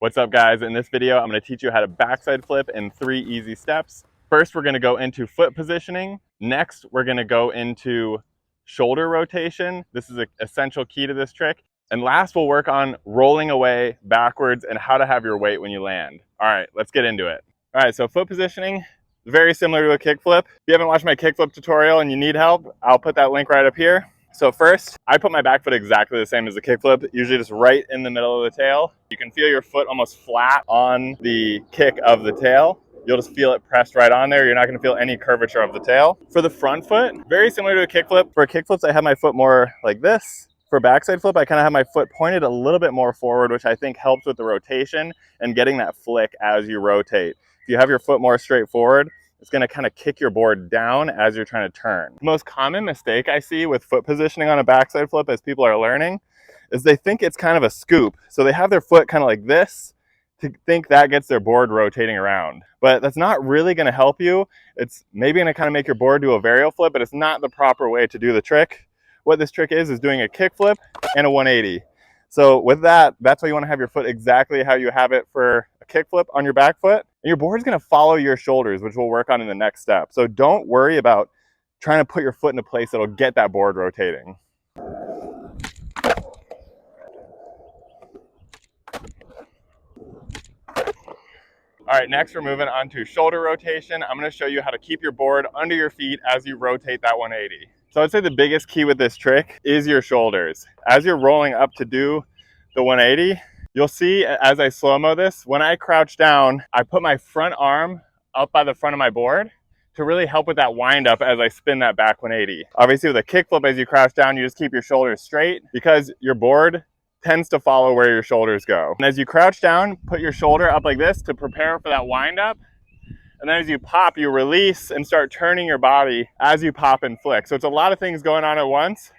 What's up, guys? In this video, I'm going to teach you how to backside flip in 3 easy steps. First, we're going to go into foot positioning. Next, we're going to go into shoulder rotation. This is an essential key to this trick. And last, we'll work on rolling away backwards and how to have your weight when you land. All right, let's get into it. All right, so foot positioning, very similar to a kickflip. If you haven't watched my kickflip tutorial and you need help, I'll put that link right up here. So first, I put my back foot exactly the same as the kickflip, usually just right in the middle of the tail. You can feel your foot almost flat on the kick of the tail. You'll just feel it pressed right on there. You're not gonna feel any curvature of the tail. For the front foot, very similar to a kickflip. For kickflips, I have my foot more like this. For backside flip, I kind of have my foot pointed a little bit more forward, which I think helps with the rotation and getting that flick as you rotate. If you have your foot more straight forward, it's going to kind of kick your board down as you're trying to turn. The most common mistake I see with foot positioning on a backside flip as people are learning is they think it's kind of a scoop. So they have their foot kind of like this to think that gets their board rotating around. But that's not really going to help you. It's maybe going to kind of make your board do a varial flip, but it's not the proper way to do the trick. What this trick is doing a kick flip and a 180. So with that, that's why you want to have your foot exactly how you have it for a kick flip on your back foot. And your board's going to follow your shoulders, which we'll work on in the next step. So don't worry about trying to put your foot in a place that'll get that board rotating. All right, next we're moving on to shoulder rotation. I'm going to show you how to keep your board under your feet as you rotate that 180. So I'd say the biggest key with this trick is your shoulders. As you're rolling up to do the 180, you'll see as I slow-mo this, when I crouch down, I put my front arm up by the front of my board to really help with that wind up as I spin that back 180. Obviously with a kickflip, as you crouch down, you just keep your shoulders straight because your board tends to follow where your shoulders go. And as you crouch down, put your shoulder up like this to prepare for that wind up. And then as you pop, you release and start turning your body as you pop and flick. So it's a lot of things going on at once,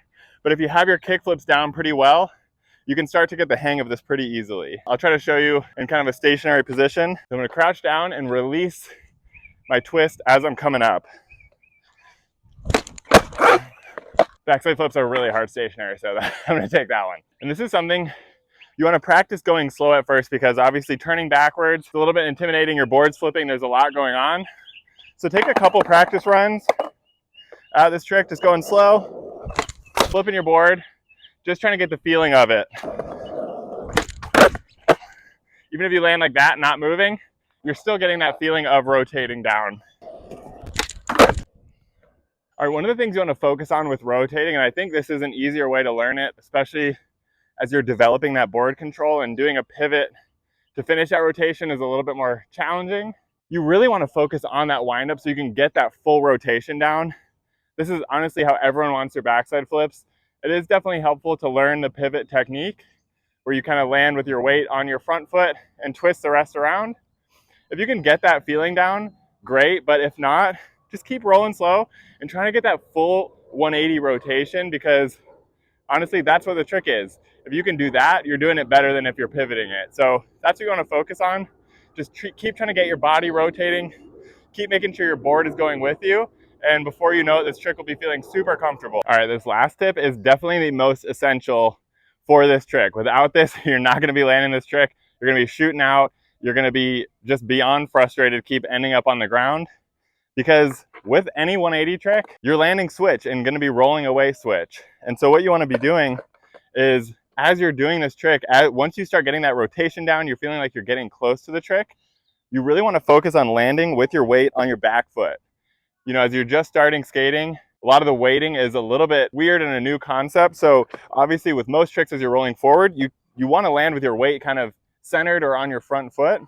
but if you have your kick flips down pretty well, you can start to get the hang of this pretty easily. I'll try to show you in kind of a stationary position. I'm gonna crouch down and release my twist as I'm coming up. Backside flips are really hard stationary, so I'm gonna take that one. And this is something you want to practice going slow at first because obviously turning backwards is a little bit intimidating. Your board's flipping, there's a lot going on. So take a couple practice runs at this trick, just going slow, flipping your board, just trying to get the feeling of it. Even if you land like that, not moving, you're still getting that feeling of rotating down. All right, one of the things you want to focus on with rotating, and I think this is an easier way to learn it, especially as you're developing that board control, and doing a pivot to finish that rotation is a little bit more challenging. You really want to focus on that windup so you can get that full rotation down. This is honestly how everyone wants their backside flips. It is definitely helpful to learn the pivot technique where you kind of land with your weight on your front foot and twist the rest around. If you can get that feeling down, great, but if not, just keep rolling slow and trying to get that full 180 rotation, because honestly, that's what the trick is. If you can do that, you're doing it better than if you're pivoting it. So that's what you want to focus on. Just keep trying to get your body rotating. Keep making sure your board is going with you. And before you know it, this trick will be feeling super comfortable. All right, this last tip is definitely the most essential for this trick. Without this, you're not going to be landing this trick. You're going to be shooting out. You're going to be just beyond frustrated, keep ending up on the ground. Because with any 180 trick, you're landing switch and going to be rolling away switch. And so what you want to be doing is, as you're doing this trick, once you start getting that rotation down, you're feeling like you're getting close to the trick, you really want to focus on landing with your weight on your back foot. You know, as you're just starting skating, a lot of the weighting is a little bit weird and a new concept. So obviously with most tricks, as you're rolling forward, you want to land with your weight kind of centered or on your front foot.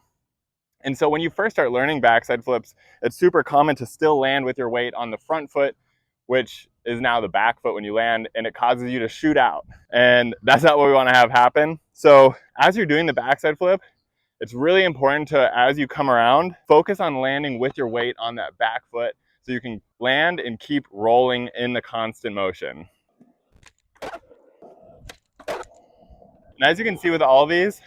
And so when you first start learning backside flips, it's super common to still land with your weight on the front foot, which is now the back foot when you land, and it causes you to shoot out. And that's not what we want to have happen. So as you're doing the backside flip, it's really important to, as you come around, focus on landing with your weight on that back foot so you can land and keep rolling in the constant motion. And as you can see with all these,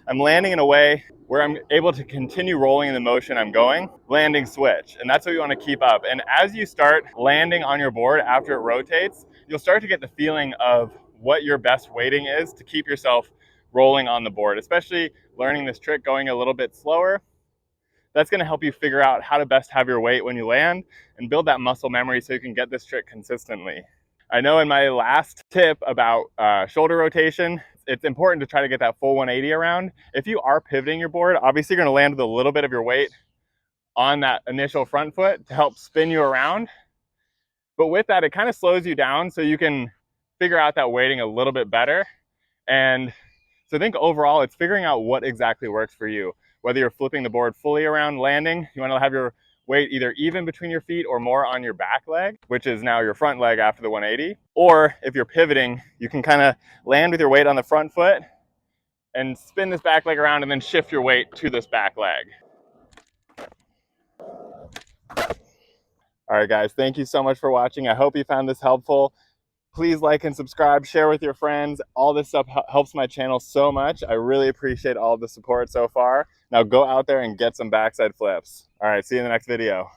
I'm landing in a way where I'm able to continue rolling in the motion I'm going, landing switch. And that's what you want to keep up. And as you start landing on your board after it rotates, you'll start to get the feeling of what your best weighting is to keep yourself rolling on the board, especially learning this trick going a little bit slower. That's going to help you figure out how to best have your weight when you land and build that muscle memory so you can get this trick consistently. I know in my last tip about shoulder rotation, it's important to try to get that full 180 around. If you are pivoting your board, obviously you're going to land with a little bit of your weight on that initial front foot to help spin you around. But with that, it kind of slows you down so you can figure out that weighting a little bit better. And so I think overall, it's figuring out what exactly works for you. Whether you're flipping the board fully around landing, you want to have your weight either even between your feet or more on your back leg, which is now your front leg after the 180. Or if you're pivoting, you can kind of land with your weight on the front foot and spin this back leg around and then shift your weight to this back leg. All right, guys, thank you so much for watching. I hope you found this helpful. Please like and subscribe, share with your friends. All this stuff helps my channel so much. I really appreciate all the support so far. Now go out there and get some backside flips. All right, see you in the next video.